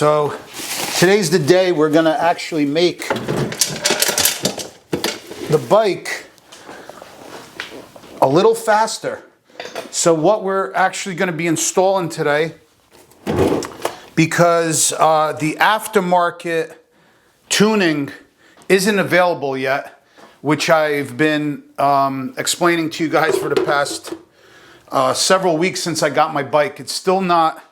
so today's the day we're gonna actually make the bike a little faster. So what we're actually gonna be installing today, because the aftermarket tuning isn't available yet, which I've been explaining to you guys for the past several weeks since I got my bike. It's still not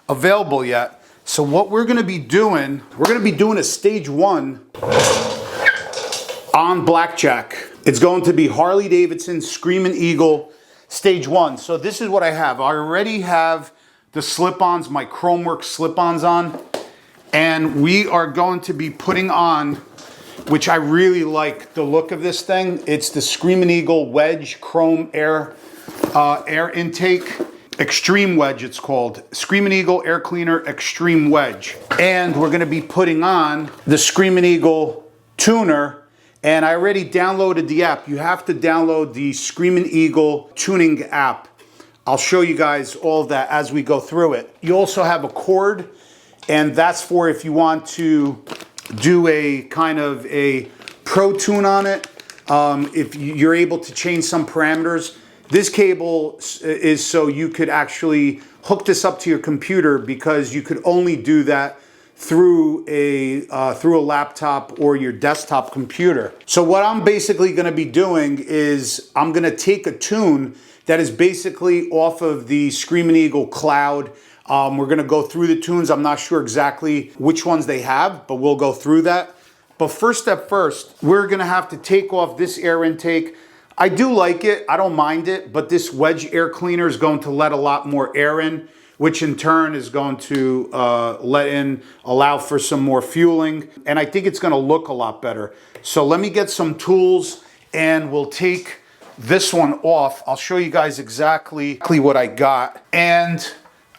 available yet. So what we're gonna be doing, a stage 1 on Blackjack. It's going to be Harley Davidson Screaming Eagle stage 1. So this is what I have. I already have the slip-ons, my Chromeworks slip-ons on, and we are going to be putting on, which I really like the look of this thing. It's the Screaming Eagle Wedge Chrome Air Intake. Extreme Wedge, it's called. Screaming Eagle Air Cleaner Extreme Wedge. And we're gonna be putting on the Screaming Eagle tuner, and I already downloaded the app. You have to download the Screaming Eagle tuning app. I'll show you guys all of that as we go through it. You also have a cord, and that's for if you want to do a kind of a pro tune on it. If you're able to change some parameters. This cable is so you could actually hook this up to your computer, because you could only do that through a laptop or your desktop computer. So what I'm basically gonna be doing is I'm gonna take a tune that is basically off of the Screaming Eagle cloud. We're gonna go through the tunes. I'm not sure exactly which ones they have, but we'll go through that. But first step first, we're gonna have to take off this air intake. I do like it, I don't mind it, but this wedge air cleaner is going to let a lot more air in, which in turn is going to allow for some more fueling. And I think it's gonna look a lot better. So let me get some tools and we'll take this one off. I'll show you guys exactly what I got. And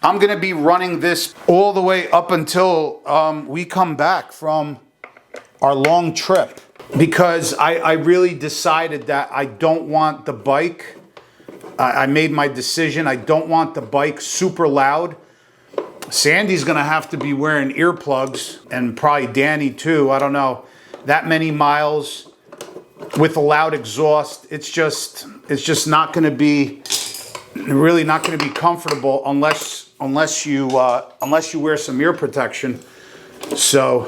I'm gonna be running this all the way up until we come back from our long trip, because I really decided that I don't want the bike, I made my decision, I don't want the bike super loud. Sandy's gonna have to be wearing earplugs, and probably Danny too, I don't know. That many miles with a loud exhaust, it's just not gonna be, really not gonna be comfortable unless you wear some ear protection. So,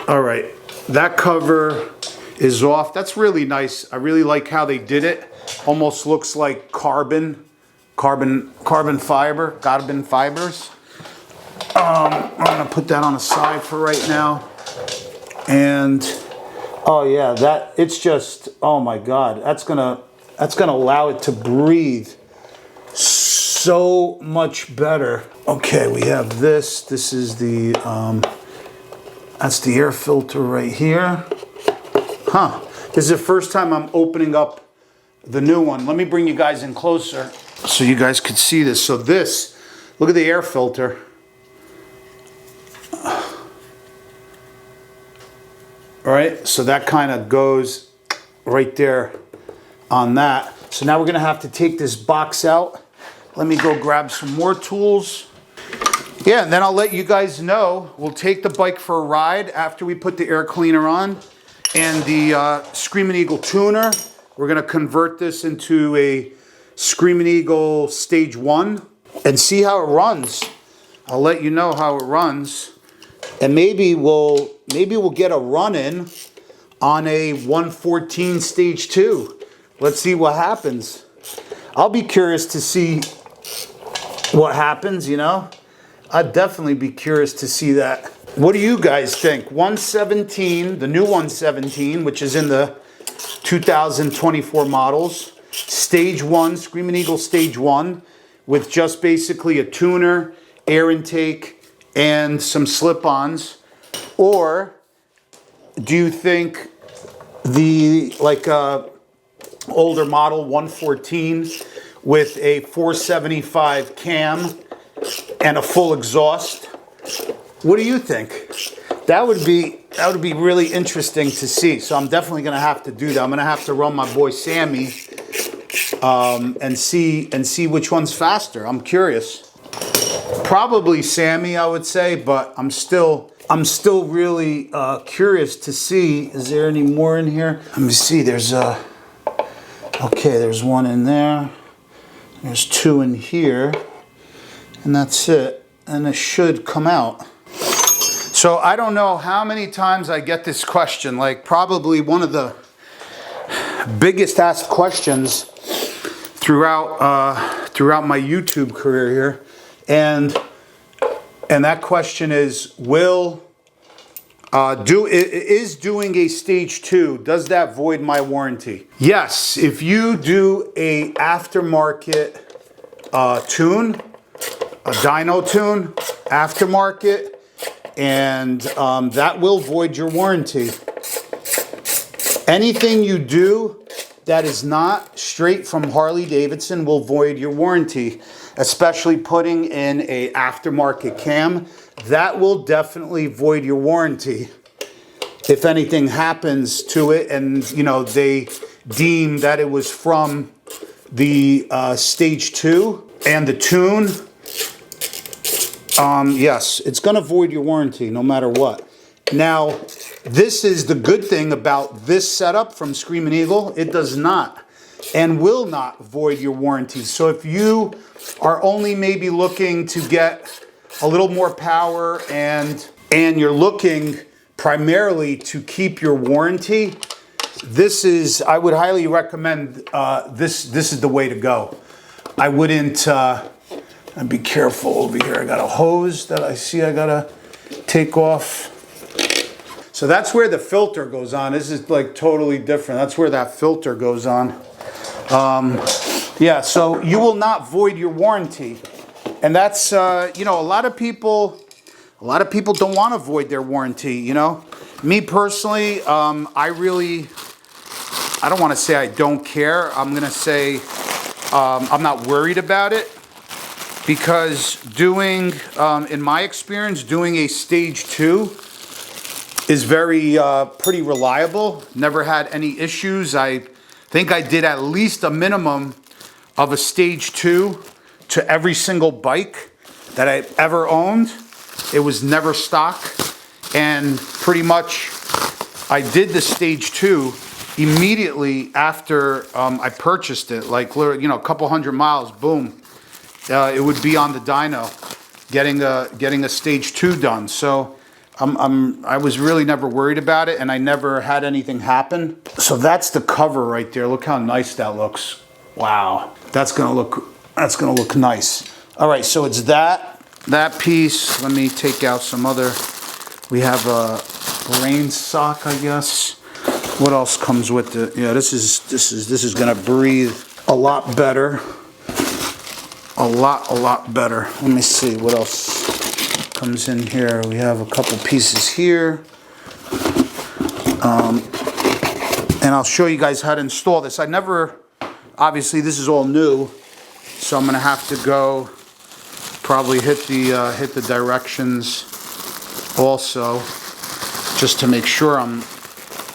all right, that cover is off. That's really nice. I really like how they did it. Almost looks like carbon fibers. I'm gonna put that on the side for right now. And oh yeah, it's just, oh my God, that's gonna allow it to breathe so much better. Okay, we have this. This is the that's the air filter right here. Huh, this is the first time I'm opening up the new one. Let me bring you guys in closer so you guys could see this. So this, look at the air filter. All right, so that kind of goes right there on that. So now we're gonna have to take this box out. Let me go grab some more tools. Yeah, and then I'll let you guys know. We'll take the bike for a ride after we put the air cleaner on. And the Screaming Eagle tuner, we're gonna convert this into a Screaming Eagle stage 1 and see how it runs. I'll let you know how it runs. And maybe we'll get a run-in on a 114 stage 2. Let's see what happens. I'll be curious to see what happens, you know? I'd definitely be curious to see that. What do you guys think? 117, the new 117, which is in the 2024 models. Stage 1, Screaming Eagle stage 1, with just basically a tuner, air intake, and some slip-ons. Or do you think the older model 114 with a 475 cam and a full exhaust? What do you think? That would be really interesting to see. So I'm definitely gonna have to do that. I'm gonna have to run my boy Sammy and see which one's faster. I'm curious. Probably Sammy, I would say, but I'm still really curious to see, is there any more in here? Let me see, there's okay, there's one in there. There's two in here, and that's it. And it should come out. So I don't know how many times I get this question, like probably one of the biggest asked questions throughout my YouTube career here. And that question is, is doing a stage 2, does that void my warranty? Yes, if you do a aftermarket tune, a dyno tune, aftermarket, and that will void your warranty. Anything you do that is not straight from Harley Davidson will void your warranty, especially putting in a aftermarket cam. That will definitely void your warranty. If anything happens to it and, you know, they deem that it was from the stage 2 and the tune, yes, it's going to void your warranty no matter what. Now, this is the good thing about this setup from Screaming Eagle. It does not and will not void your warranty. So if you are only maybe looking to get a little more power and you're looking primarily to keep your warranty, I would highly recommend this is the way to go. I wouldn't, I'd be careful over here. I got a hose that I see I gotta take off. So that's where the filter goes on. This is like totally different. That's where that filter goes on. Yeah, so you will not void your warranty. And that's, you know, a lot of people don't want to void their warranty, you know. Me personally, I don't want to say I don't care. I'm going to say I'm not worried about it, because doing, in my experience, doing a stage 2 is pretty reliable. Never had any issues. I think I did at least a minimum of a stage 2 to every single bike that I ever owned. It was never stock, and pretty much I did the stage 2 immediately after I purchased it, like, you know, a couple hundred miles, boom. It would be on the dyno, getting a stage 2 done. So I was really never worried about it, and I never had anything happen. So that's the cover right there. Look how nice that looks. Wow, that's gonna look nice. All right, so it's that piece. Let me take out some other. We have a rain sock, I guess. What else comes with it? Yeah, this is gonna breathe a lot better. A lot better. Let me see what else comes in here. We have a couple pieces here. And I'll show you guys how to install this. Obviously this is all new, so I'm gonna have to go probably hit the directions also, just to make sure I'm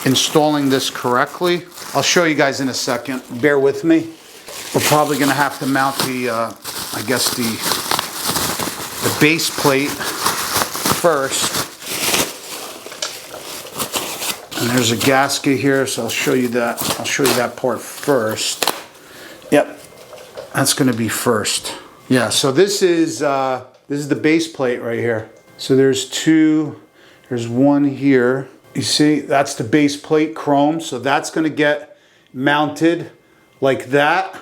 installing this correctly. I'll show you guys in a second. Bear with me. We're probably gonna have to mount I guess the base plate first. And there's a gasket here, so I'll show you that. I'll show you that part first. Yep, that's gonna be first. Yeah, so this is the base plate right here. So there's one here. You see, that's the base plate, chrome. So that's gonna get mounted like that.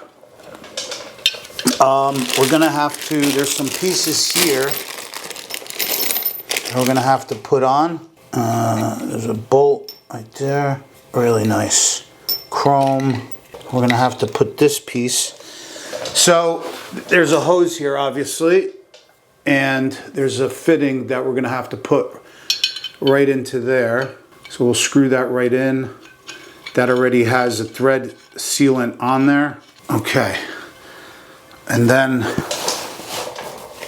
We're gonna have to, there's some pieces here we're gonna have to put on. There's a bolt right there, really nice. Chrome, we're gonna have to put this piece. So there's a hose here, obviously, and there's a fitting that we're gonna have to put right into there. So we'll screw that right in. That already has a thread sealant on there. Okay. And then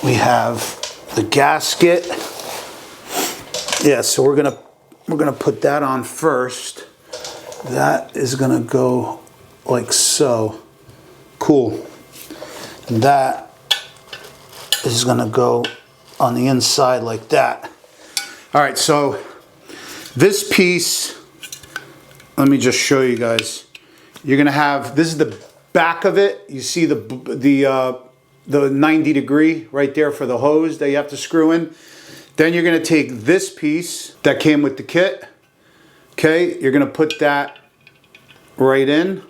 we have the gasket. Yeah, so we're gonna put that on first. That is gonna go like so. Cool. And that is gonna go on the inside like that. All right, so this piece, let me just show you guys. You're gonna have, this is the back of it. You see the 90 degree right there for the hose that you have to screw in. Then you're gonna take this piece that came with the kit. Okay, you're gonna put that right in.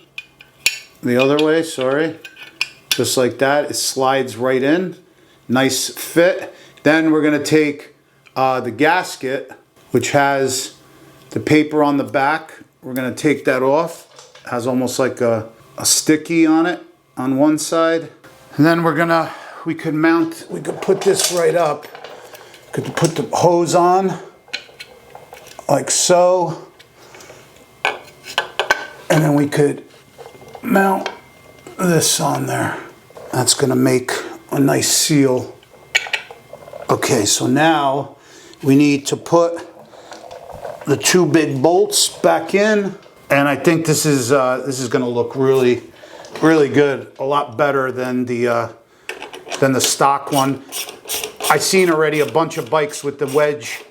The other way, sorry. Just like that, it slides right in. Nice fit. Then we're gonna take the gasket, which has the paper on the back. We're gonna take that off. It has almost like a sticky on it on one side. And then we could put this right up. Could put the hose on, like so. And then we could mount this on there. That's gonna make a nice seal. Okay, so now we need to put the two big bolts back in. And I think this is gonna look really, really good. A lot better than the stock one. I've seen already a bunch of bikes with the wedge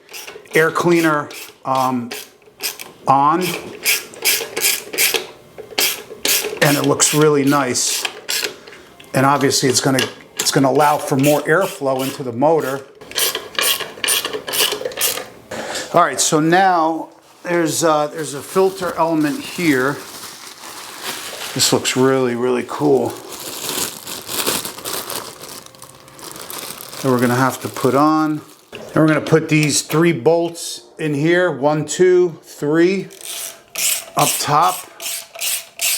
air cleaner on. And it looks really nice. And obviously it's gonna allow for more airflow into the motor. All right, so now there's a filter element here. This looks really, really cool. That we're gonna have to put on. And we're gonna put these 3 bolts in here. 1, 2, 3 up top.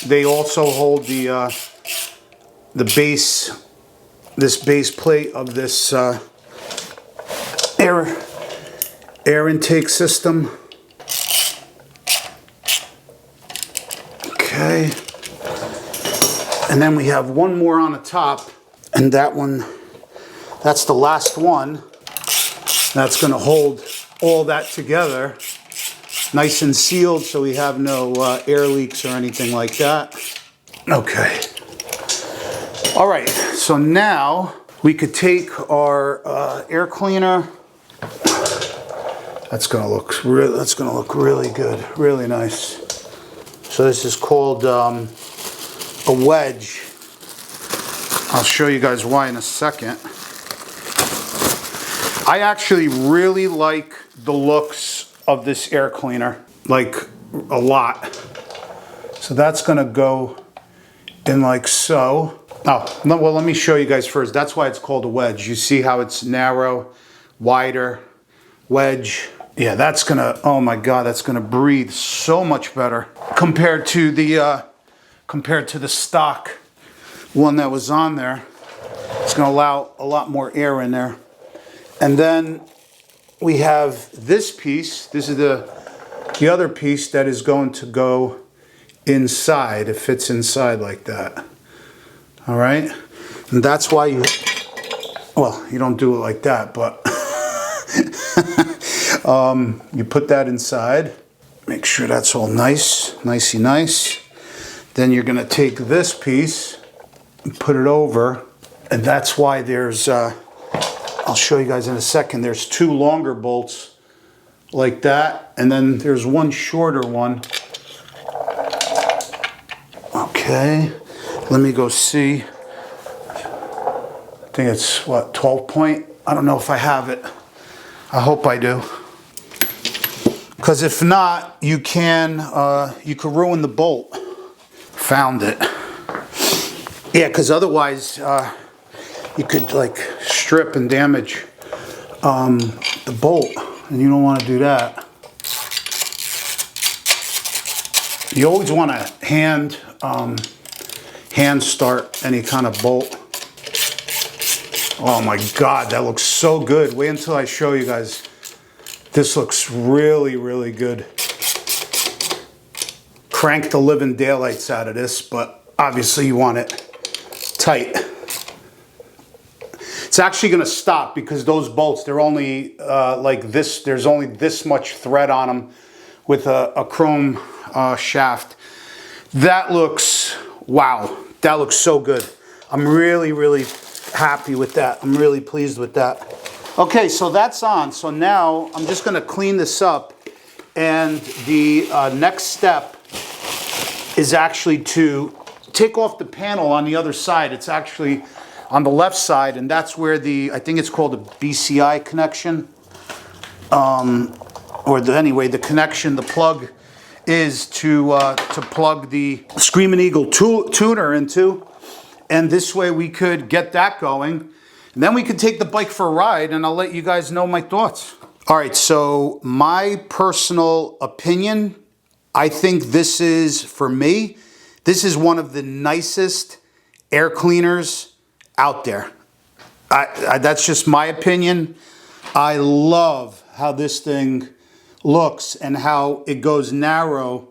They also hold the base, this base plate of this air intake system. Okay. And then we have one more on the top, and that one, that's the last one. That's gonna hold all that together, nice and sealed, so we have no air leaks or anything like that. Okay. All right, so now we could take our air cleaner. That's gonna look really good, really nice. So this is called a wedge. I'll show you guys why in a second. I actually really like the looks of this air cleaner, like a lot. So that's gonna go in like so. Oh, well, let me show you guys first. That's why it's called a wedge. You see how it's narrow, wider, wedge. Yeah, that's gonna, oh my God, that's gonna breathe so much better compared to the stock one that was on there. It's gonna allow a lot more air in there. And then we have this piece. This is the other piece that is going to go inside. It fits inside like that. All right? And that's why you don't do it like that, but you put that inside. Make sure that's all nicey nice. Then you're gonna take this piece and put it over. And that's why there's, I'll show you guys in a second, there's 2 longer bolts like that, and then there's one shorter one. Okay, let me go see. I think it's what, 12 point? I don't know if I have it. I hope I do. Because if not, you could ruin the bolt. Found it. Yeah, because otherwise you could like strip and damage the bolt, and you don't want to do that. You always want to hand start any kind of bolt. Oh my God, that looks so good. Wait until I show you guys. This looks really, really good. Crank the living daylights out of this, but obviously you want it tight. It's actually going to stop because those bolts, they're only like this. There's only this much thread on them with a chrome shaft. That looks, wow, that looks so good. I'm really, really happy with that. I'm really pleased with that. Okay, so that's on. So now I'm just going to clean this up. And the next step is actually to take off the panel on the other side. It's actually on the left side, and that's where I think it's called a BCI connection. Anyway, the connection, the plug is to plug the Screaming Eagle tuner into. And this way we could get that going. And then we could take the bike for a ride, and I'll let you guys know my thoughts. All right, so my personal opinion, I think this is, for me, this is one of the nicest air cleaners out there. That's just my opinion. I love how this thing looks and how it goes narrow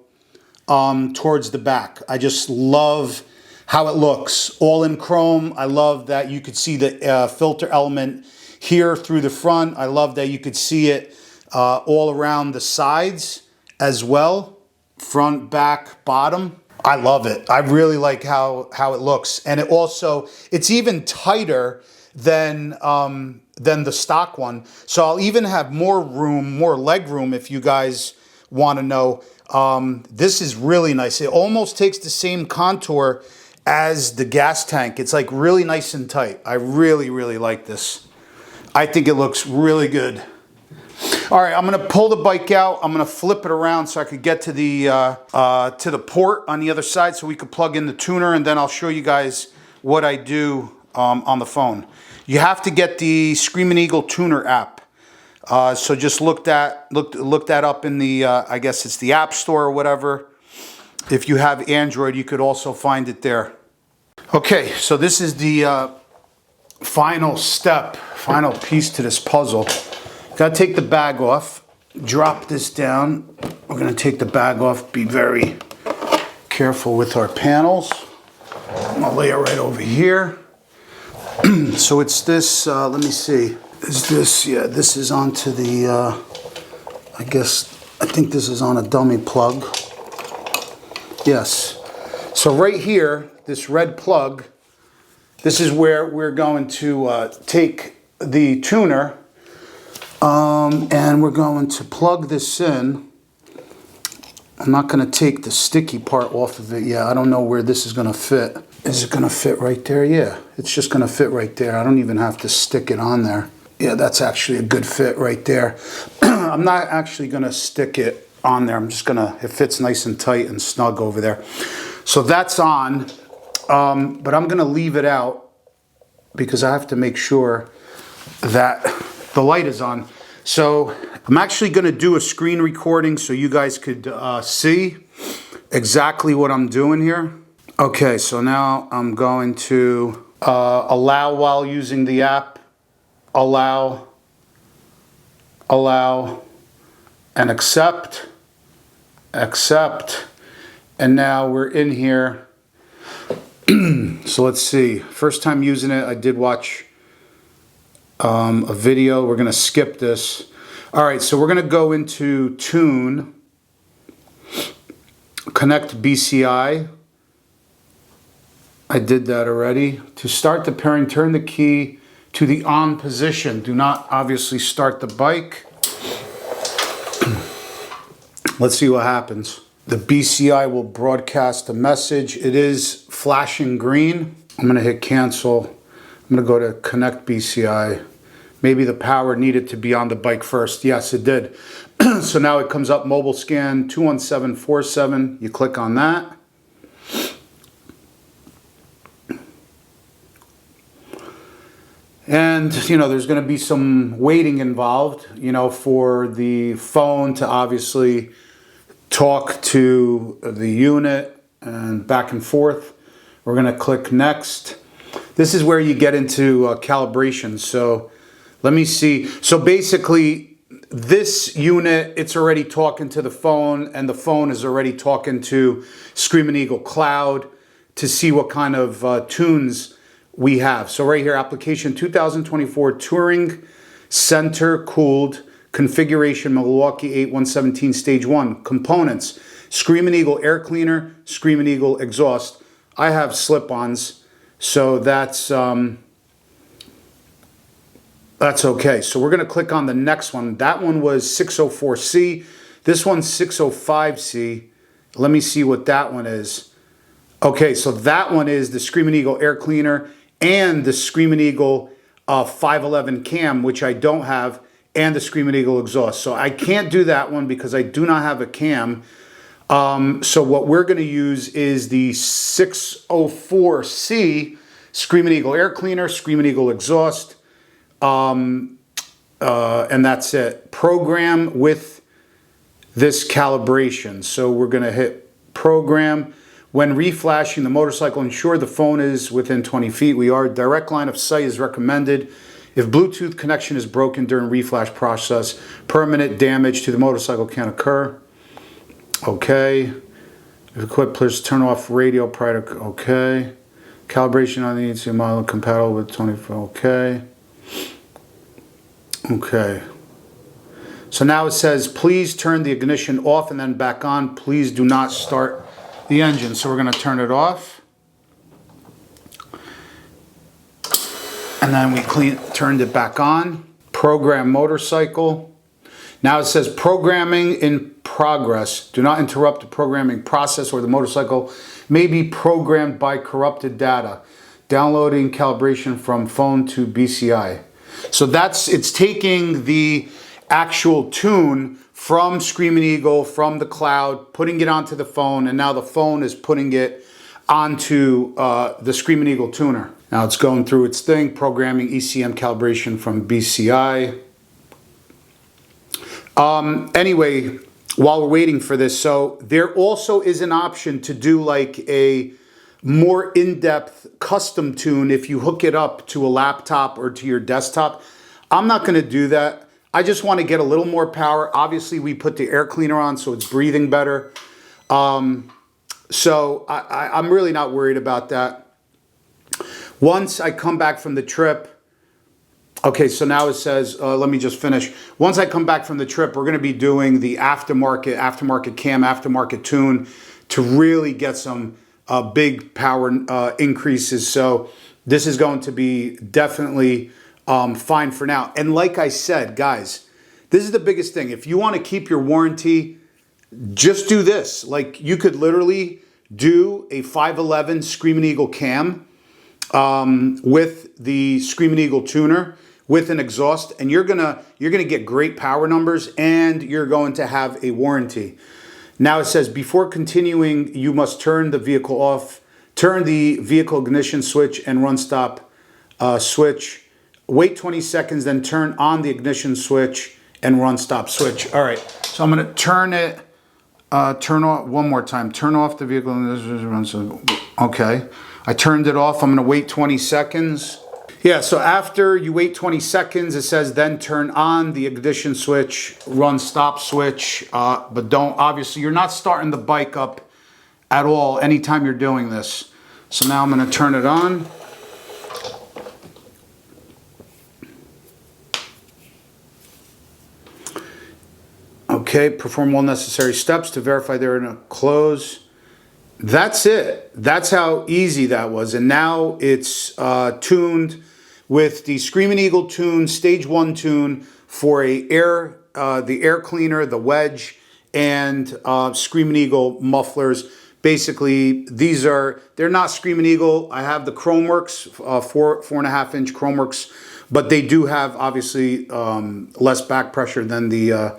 towards the back. I just love how it looks. All in chrome. I love that you could see the filter element here through the front. I love that you could see it all around the sides as well. Front, back, bottom. I love it. I really like how it looks. And it's even tighter than the stock one. So I'll even have more room, more leg room if you guys want to know. This is really nice. It almost takes the same contour as the gas tank. It's like really nice and tight. I really, really like this. I think it looks really good. All right, I'm gonna pull the bike out. I'm gonna flip it around so I could get to the port on the other side so we could plug in the tuner, and then I'll show you guys what I do on the phone. You have to get the Screaming Eagle tuner app. So just look that up in the, I guess it's the App Store or whatever. If you have Android, you could also find it there. Okay, so this is the final step, final piece to this puzzle. Gotta take the bag off, drop this down. We're gonna take the bag off, be very careful with our panels. I'm gonna lay it right over here. So it's this, let me see. Is this, yeah, this is onto the, I think this is on a dummy plug. Yes. So right here, this red plug, this is where we're going to take the tuner and we're going to plug this in. I'm not going to take the sticky part off of it yet. I don't know where this is going to fit. Is it going to fit right there? Yeah, it's just going to fit right there. I don't even have to stick it on there. Yeah, that's actually a good fit right there. I'm not actually going to stick it on there. I'm just going to, it fits nice and tight and snug over there. So that's on, but I'm going to leave it out because I have to make sure that the light is on. So I'm actually going to do a screen recording so you guys could see exactly what I'm doing here. Okay, so now I'm going to allow while using the app, allow, and accept, and now we're in here. So let's see, first time using it, I did watch a video. We're gonna skip this. All right, so we're gonna go into tune, connect BCI. I did that already. To start the pairing, turn the key to the on position. Do not obviously start the bike. Let's see what happens. The BCI will broadcast a message. It is flashing green. I'm gonna hit cancel. I'm gonna go to connect BCI. Maybe the power needed to be on the bike first. Yes, it did. So now it comes up mobile scan 21747. You click on that. And, you know, there's going to be some waiting involved, you know, for the phone to obviously talk to the unit and back and forth. We're going to click next. This is where you get into calibration. So let me see. So basically this unit, it's already talking to the phone, and the phone is already talking to Screaming Eagle Cloud to see what kind of tunes we have. So right here, application 2024 Touring Center Cooled Configuration Milwaukee 8117 Stage 1. Components, Screaming Eagle Air Cleaner, Screaming Eagle Exhaust. I have slip-ons, so that's That's okay. So we're going to click on the next one. That one was 604C. This one's 605C. Let me see what that one is. Okay, so that one is the Screaming Eagle air cleaner and the Screaming Eagle 511 cam, which I don't have, and the Screaming Eagle exhaust. So I can't do that one because I do not have a cam. So what we're going to use is the 604C Screaming Eagle air cleaner, Screaming Eagle exhaust, and that's it. Program with this calibration. So we're going to hit program. When reflashing the motorcycle, ensure the phone is within 20 feet. We are. Direct line of sight is recommended. If Bluetooth connection is broken during reflash process, permanent damage to the motorcycle can occur. Okay. If equipped, please turn off radio prior to, okay. Calibration on the ECU model compatible with 24, okay. Okay. So now it says, please turn the ignition off and then back on. Please do not start the engine. So we're going to turn it off. And then we turned it back on. Program motorcycle. Now it says programming in progress. Do not interrupt the programming process or the motorcycle may be programmed by corrupted data. Downloading calibration from phone to BCI. So it's taking the actual tune from Screaming Eagle, from the cloud, putting it onto the phone, and now the phone is putting it onto the Screaming Eagle tuner. Now it's going through its thing, programming ECM calibration from BCI. Anyway, while we're waiting for this, so there also is an option to do like a more in-depth custom tune if you hook it up to a laptop or to your desktop. I'm not going to do that. I just want to get a little more power. Obviously, we put the air cleaner on so it's breathing better. So I'm really not worried about that. Once I come back from the trip, okay, so now it says, let me just finish. Once I come back from the trip, we're going to be doing the aftermarket cam, aftermarket tune to really get some big power increases. So this is going to be definitely fine for now. And like I said, guys, this is the biggest thing. If you want to keep your warranty, just do this. Like you could literally do a 511 Screaming Eagle cam with the Screaming Eagle tuner with an exhaust, and you're gonna get great power numbers, and you're going to have a warranty. Now it says before continuing, you must turn the vehicle off, turn the vehicle ignition switch and run stop switch. Wait 20 seconds, then turn on the ignition switch and run stop switch. All right, so I'm gonna turn it, turn off one more time. Turn off the vehicle. Okay, I turned it off. I'm gonna wait 20 seconds. Yeah, so after you wait 20 seconds, it says then turn on the ignition switch, run stop switch, but don't, obviously you're not starting the bike up at all anytime you're doing this. So now I'm gonna turn it on. Okay, perform all necessary steps to verify they're in a close. That's it. That's how easy that was. And now it's tuned with the Screaming Eagle tune, stage 1 tune for the air cleaner, the wedge, and Screaming Eagle mufflers. Basically, they're not Screaming Eagle. I have the Chromeworks, 4.5 inch Chromeworks, but they do have obviously less back pressure than the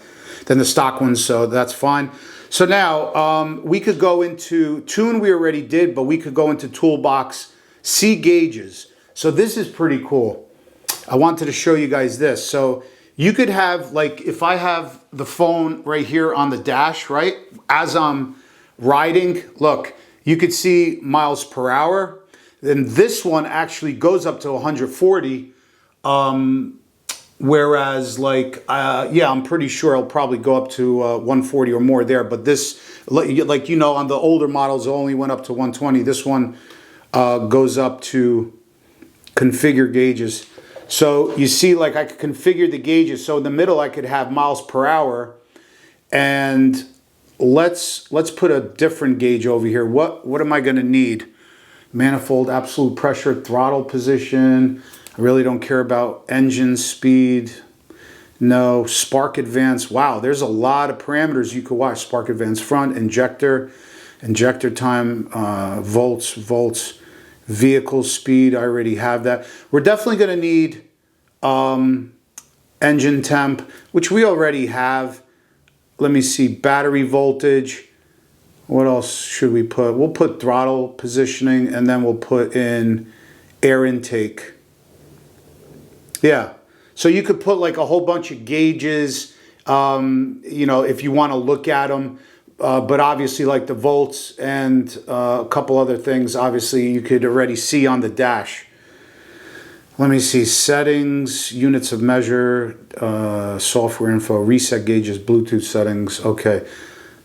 stock ones, so that's fine. So now we could go into tune, we already did, but we could go into toolbox, see gauges. So this is pretty cool. I wanted to show you guys this. So you could have, like, if I have the phone right here on the dash, right, as I'm riding, look, you could see miles per hour. Then this one actually goes up to 140. Whereas, like, yeah, I'm pretty sure I'll probably go up to 140 or more there. But this, like, you know, on the older models, it only went up to 120. This one goes up to configure gauges. So you see, like, I could configure the gauges. So in the middle, I could have miles per hour. And let's put a different gauge over here. What am I going to need? Manifold, absolute pressure, throttle position. I I really don't care about engine speed. No. Spark advance. Wow, there's a lot of parameters you could watch. Spark advance front, injector time, volts, vehicle speed. I already have that. We're definitely going to need engine temp, which we already have. Let me see, battery voltage. What else should we put? We'll put throttle positioning, and then we'll put in air intake. Yeah. So you could put like a whole bunch of gauges, you know, if you want to look at them. But obviously like the volts and a couple other things, obviously you could already see on the dash. Let me see, settings, units of measure, software info, reset gauges, Bluetooth settings. Okay.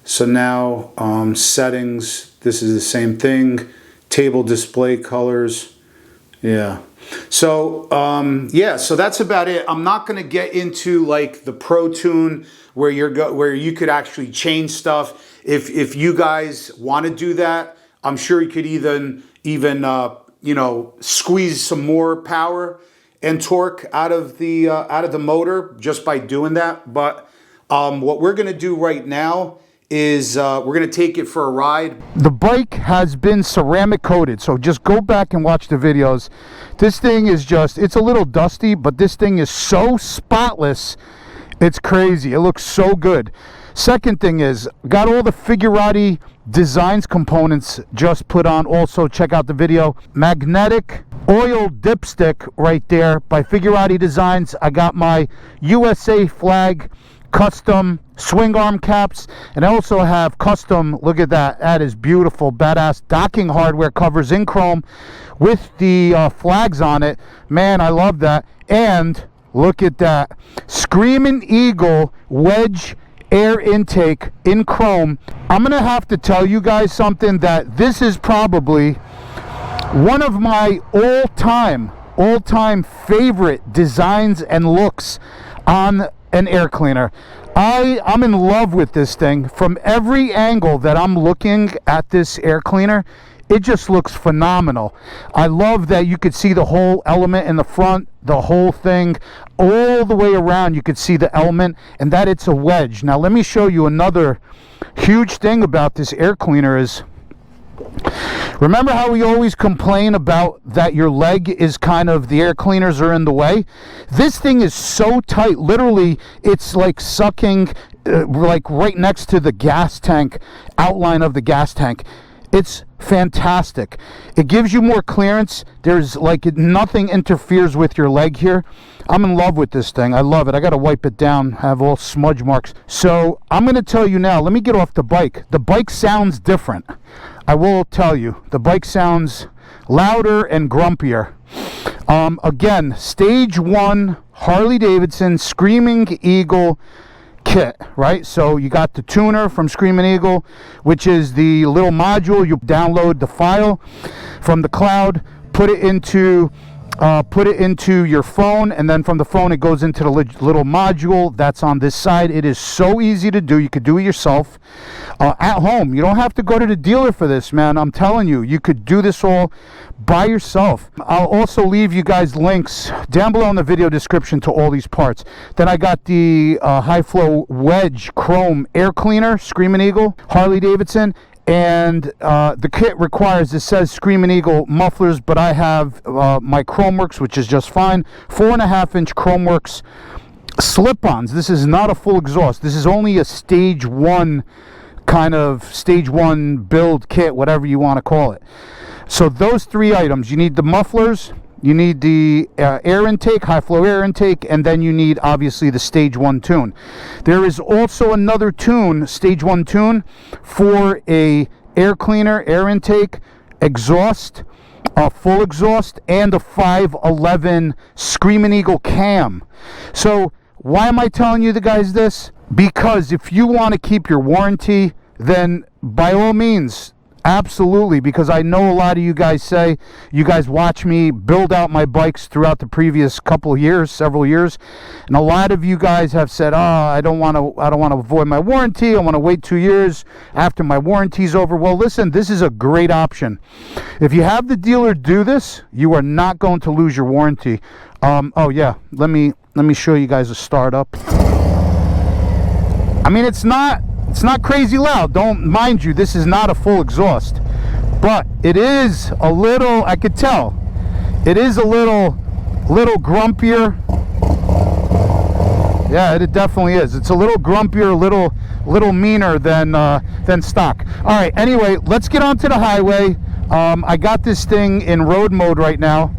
So now settings, this is the same thing. Table display colors. Yeah. So yeah, so that's about it. I'm not going to get into like the Pro Tune where you could actually change stuff. If you guys want to do that, I'm sure you could even you know, squeeze some more power and torque out of the motor just by doing that. But what we're going to do right now is we're going to take it for a ride. The bike has been ceramic coated, so just go back and watch the videos. This thing is just, it's a little dusty, but this thing is so spotless, it's crazy. It looks so good. Second thing is, got all the Figurati Designs components just put on. Also check out the video. Magnetic oil dipstick right there by Figurati Designs. I got my USA flag custom swing arm caps, and I also have custom, look at that, that is beautiful, badass docking hardware covers in chrome with the flags on it. Man, I love that. And look at that, Screaming Eagle wedge air intake in chrome. I'm gonna have to tell you guys something, that this is probably one of my all-time favorite designs and looks on an air cleaner. I'm in love with this thing. From every angle that I'm looking at this air cleaner, it just looks phenomenal. I love that you could see the whole element in the front, the whole thing, all the way around you could see the element, and that it's a wedge. Now let me show you another huge thing about this air cleaner is, remember how we always complain about that your leg is kind of, the air cleaners are in the way? This thing is so tight, literally it's like sucking like right next to the gas tank, outline of the gas tank. It's fantastic. It gives you more clearance. There's like nothing interferes with your leg here. I'm in love with this thing. I love it. I got to wipe it down. Have all smudge marks. So I'm going to tell you now, let me get off the bike. The bike sounds different. I will tell you, the bike sounds louder and grumpier. Again, stage 1 Harley Davidson Screaming Eagle kit, right? So you got the tuner from Screaming Eagle, which is the little module. You download the file from the cloud, put it into your phone, and then from the phone it goes into the little module that's on this side. It is so easy to do. You could do it yourself at home. You don't have to go to the dealer for this, man. I'm telling you, you could do this all by yourself. I'll also leave you guys links down below in the video description to all these parts. Then I got the high flow wedge chrome air cleaner, Screaming Eagle, Harley Davidson. And the kit requires, it says Screaming Eagle mufflers, but I have my Chromeworks, which is just fine. 4.5-inch Chromeworks slip-ons. This is not a full exhaust. This is only a stage 1 kind of stage 1 build kit, whatever you want to call it. So those 3 items, you need the mufflers, you need the air intake, high flow air intake, and then you need obviously the stage 1 tune. There is also another tune, stage 1 tune, for a air cleaner, air intake, exhaust, a full exhaust, and a 511 Screaming Eagle cam. So why am I telling you guys this? Because if you want to keep your warranty, then by all means, Absolutely, because I know a lot of you guys say, you guys watch me build out my bikes throughout the previous couple of years, several years, and a lot of you guys have said, "Oh, I don't want to avoid my warranty. I want to wait 2 years after my warranty's over." Well, listen, this is a great option. If you have the dealer do this, you are not going to lose your warranty. Oh yeah, let me show you guys a startup. I mean, it's not crazy loud. Don't mind you, this is not a full exhaust, but it is a little, I could tell it is a little grumpier. Yeah, it definitely is. It's a little grumpier, a little meaner than stock. All right, anyway, let's get onto the highway. I got this thing in road mode right now.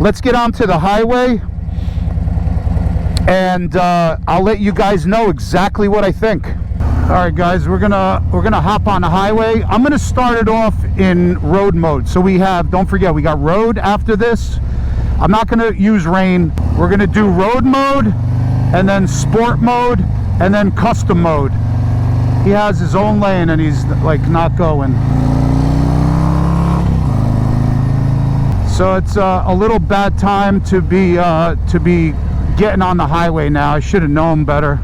Let's get onto the highway, and I'll let you guys know exactly what I think. All right, guys, we're gonna hop on the highway. I'm gonna start it off in road mode. So we have, don't forget, we got road after this. I'm not gonna use rain. We're gonna do road mode, and then sport mode, and then custom mode. He has his own lane, and he's like not going. So it's a little bad time to be getting on the highway now. I should have known better.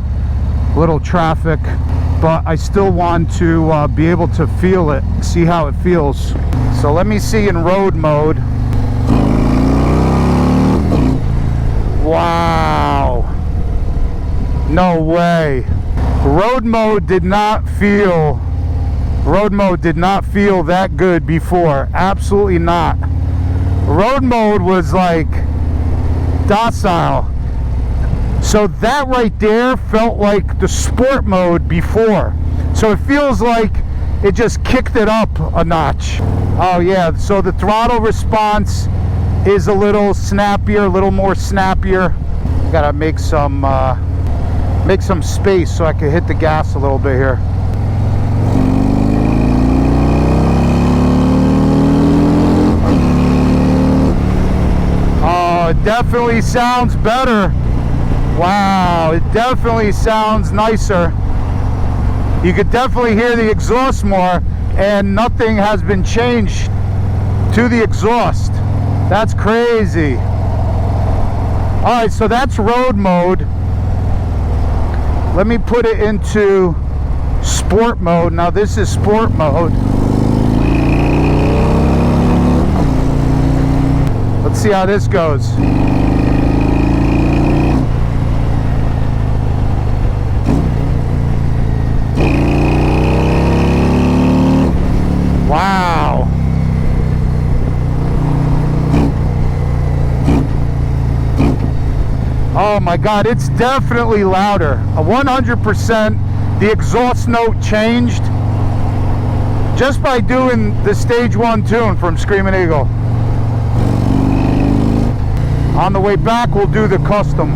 Little traffic, but I still want to be able to feel it, see how it feels. So let me see in road mode. Wow, no way. Road mode did not feel that good before. Absolutely not. Road mode was like docile. So that right there felt like the sport mode before. So it feels like it just kicked it up a notch. Oh yeah, so the throttle response is a little snappier, a little more snappier. Gotta make some space so I can hit the gas a little bit here. Oh, it definitely sounds better. Wow, it definitely sounds nicer. You could definitely hear the exhaust more, and nothing has been changed to the exhaust. That's crazy. All right, so that's road mode. Let me put it into sport mode. Now this is sport mode. Let's see how this goes. Wow. Oh my God, it's definitely louder. 100%. The exhaust note changed just by doing the stage 1 tune from Screaming Eagle. On the way back, we'll do the custom.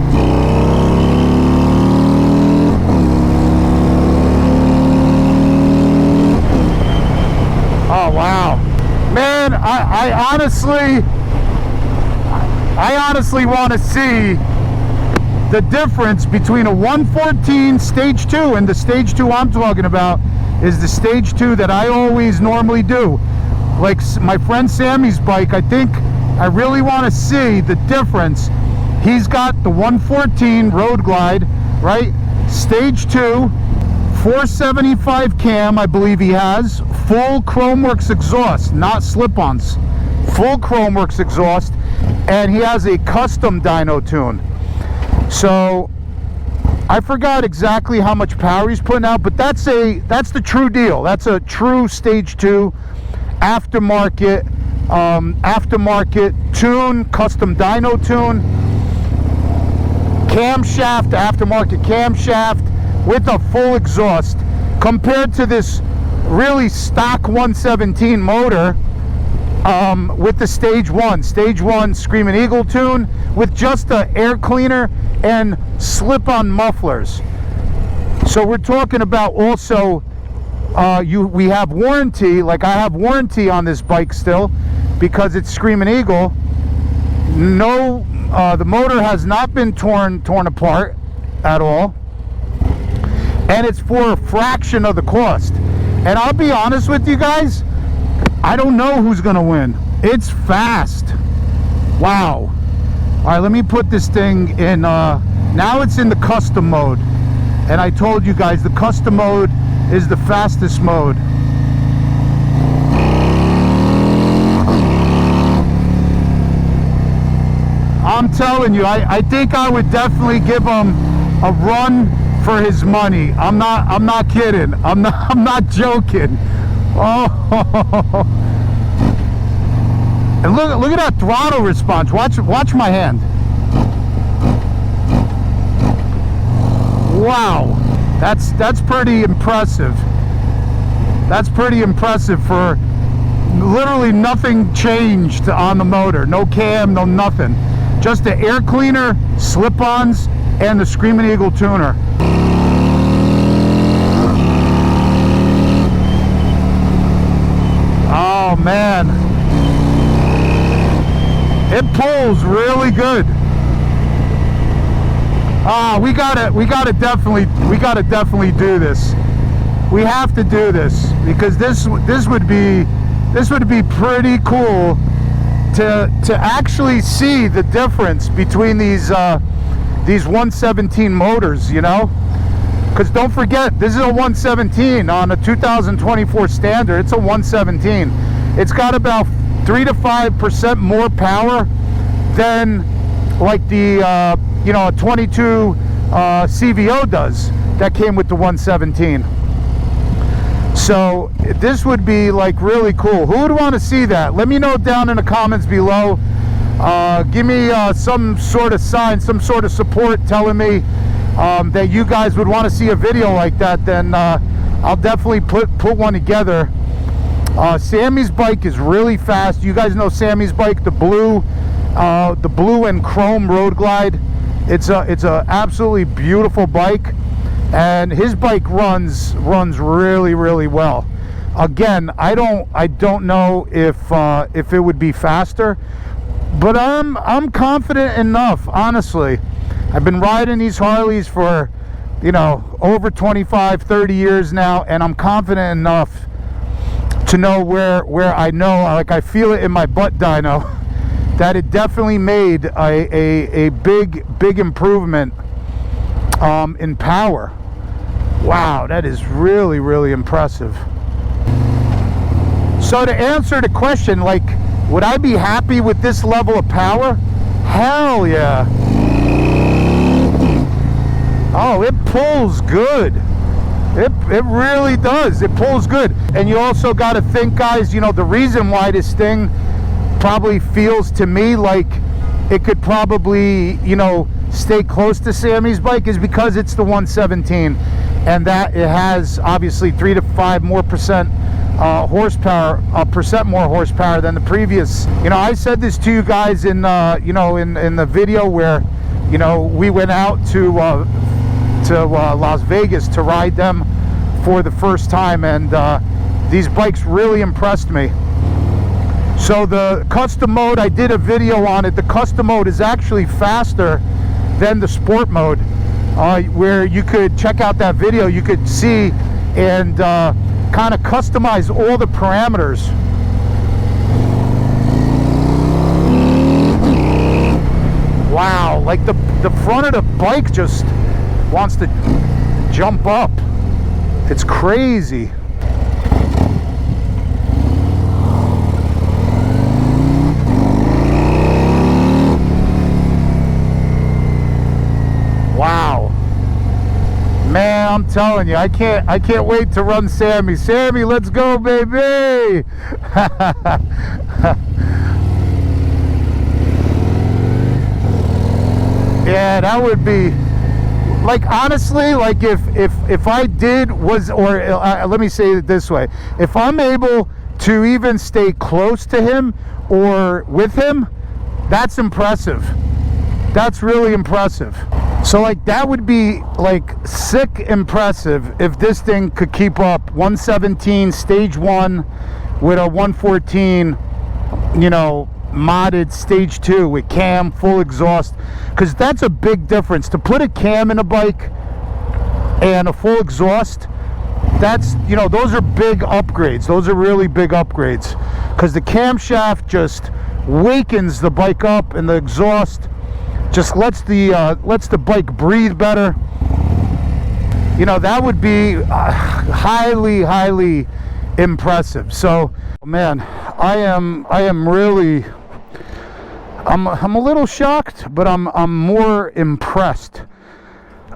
Oh wow, man! I honestly want to see the difference between a 114 stage 2, and the stage 2 I'm talking about is the stage 2 that I always normally do. Like my friend Sammy's bike, I think I really want to see the difference. He's got the 114 Road Glide, right? Stage 2. 475 cam, I believe he has. Full Chromeworks exhaust, not slip-ons. Full Chromeworks exhaust, and he has a custom dyno tune. So I forgot exactly how much power he's putting out, but that's the true deal. That's a true stage 2 aftermarket tune, custom dyno tune, camshaft, aftermarket camshaft, with a full exhaust, compared to this really stock 117 motor with the stage 1 Screaming Eagle tune with just an air cleaner and slip-on mufflers. So we're talking about also we have warranty. Like I have warranty on this bike still because it's Screaming Eagle. No, the motor has not been torn apart at all. And it's for a fraction of the cost. And I'll be honest with you guys, I don't know who's gonna win. It's fast. Wow. All right, let me put this thing in, now it's in the custom mode. And I told you guys the custom mode is the fastest mode. I'm telling you, I think I would definitely give him a run for his money. I'm not kidding. I'm not joking. Oh. And look at that throttle response. Watch my hand. Wow. That's pretty impressive. That's pretty impressive for literally nothing changed on the motor. No cam, no nothing. Just the air cleaner, slip-ons, and the Screaming Eagle tuner. Oh man, it pulls really good. We gotta definitely do this. We have to do this because this would be pretty cool to actually see the difference between these 117 motors, you know. Because don't forget, this is a 117 on a 2024 standard. It's a 117. It's got about 3 to 5% more power than like the a 22 CVO does that came with the 117. So this would be like really cool. Who would want to see that? Let me know down in the comments below. Give me some sort of sign, some sort of support telling me that you guys would want to see a video like that. Then I'll definitely put one together. Sammy's bike is really fast. You guys know Sammy's bike, the blue and chrome Road Glide. It's a absolutely beautiful bike, and his bike runs really, really well. Again, I don't know if it would be faster, but I'm confident enough, honestly. I've been riding these Harleys for, over 25, 30 years now, and I'm confident enough to know where I know, like I feel it in my butt dyno, that it definitely made a big improvement in power. Wow, that is really, really impressive. So to answer the question, like, would I be happy with this level of power? Hell yeah. Oh, it pulls good. It really does. It pulls good. And you also got to think, guys, the reason why this thing probably feels to me like it could probably, stay close to Sammy's bike is because it's the 117, and that it has obviously 3 to 5 more percent horsepower, percent more horsepower than the previous. I said this to you guys in in the video where we went out to Las Vegas to ride them for the first time, and these bikes really impressed me. So the custom mode, I did a video on it. The custom mode is actually faster than the sport mode, where you could check out that video. You could see and kind of customize all the parameters. Wow, like the front of the bike just wants to jump up. It's crazy. Wow, man, I'm telling you, I can't wait to run Sammy. Sammy, let's go, baby. Yeah, that would be, like, honestly, like if I did let me say it this way, if I'm able to even stay close to him or with him, that's impressive. That's really impressive. So like that would be like sick impressive if this thing could keep up 117 stage 1 with a 114, modded stage 2 with cam, full exhaust, because that's a big difference. To put a cam in a bike and a full exhaust, that's, those are big upgrades. Those are really big upgrades. because the camshaft just wakens the bike up, and the exhaust just lets the bike breathe better. You know, that would be highly impressive. So, man, I am really, I'm a little shocked, but I'm more impressed.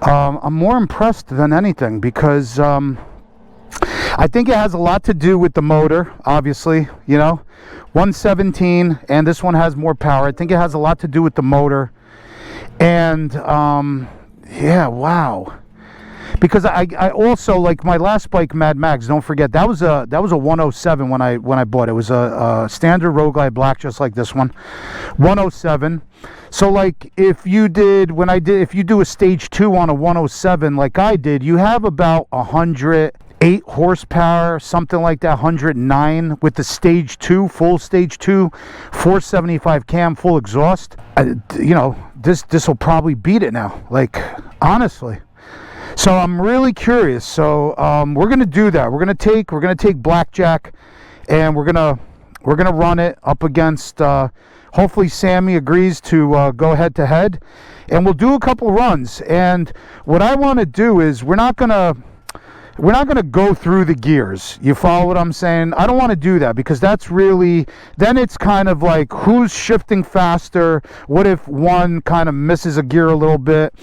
I'm more impressed than anything, because I think it has a lot to do with the motor, obviously. You know, 117, and this one has more power. I think it has a lot to do with the motor. And yeah, wow. Because I also, like my last bike, Mad Max, don't forget, that was a 107 when I bought it. It was a standard Road Glide black, just like this one, 107. So like if you do a stage 2 on a 107 like I did, you have about 108 horsepower, something like that, 109 with the stage 2, full stage 2, 475 cam, full exhaust. You know, this will probably beat it now, like, honestly. So I'm really curious. So we're gonna do that. We're gonna take Blackjack, and we're gonna run it up against. Hopefully Sammy agrees to go head to head, and we'll do a couple runs. And what I want to do is we're not gonna go through the gears. You follow what I'm saying? I don't want to do that, because that's really, then it's kind of like who's shifting faster. What if one kind of misses a gear a little bit?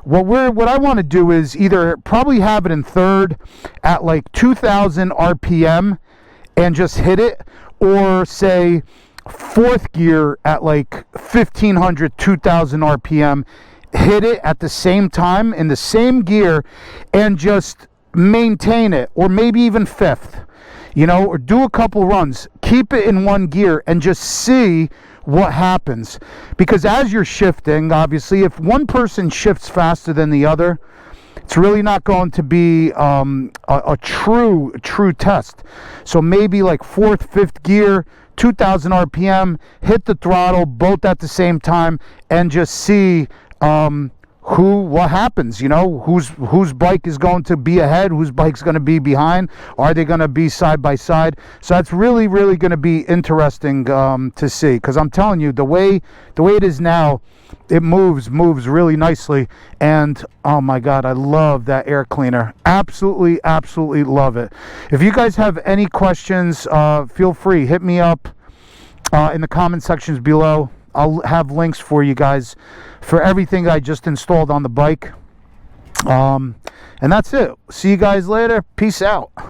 What I want to do is either probably have it in third at like 2,000 RPM and just hit it, or say fourth gear at like 1,500, 2,000 RPM, hit it at the same time in the same gear, and just maintain it, or maybe even fifth, you know, or do a couple runs, keep it in one gear, and just see what happens. Because as you're shifting, obviously, if one person shifts faster than the other, it's really not going to be a true test. So maybe like fourth, fifth gear, 2,000 RPM, hit the throttle both at the same time, and just see what happens, you know, whose bike is going to be ahead, whose bike's going to be behind, are they going to be side by side? So that's really going to be interesting to see, because I'm telling you, the way it is now, it moves really nicely. And oh my god, I love that air cleaner. Absolutely love it. If you guys have any questions, feel free, hit me up in the comment sections below. I'll have links for you guys for everything I just installed on the bike. And that's it. See you guys later. Peace out.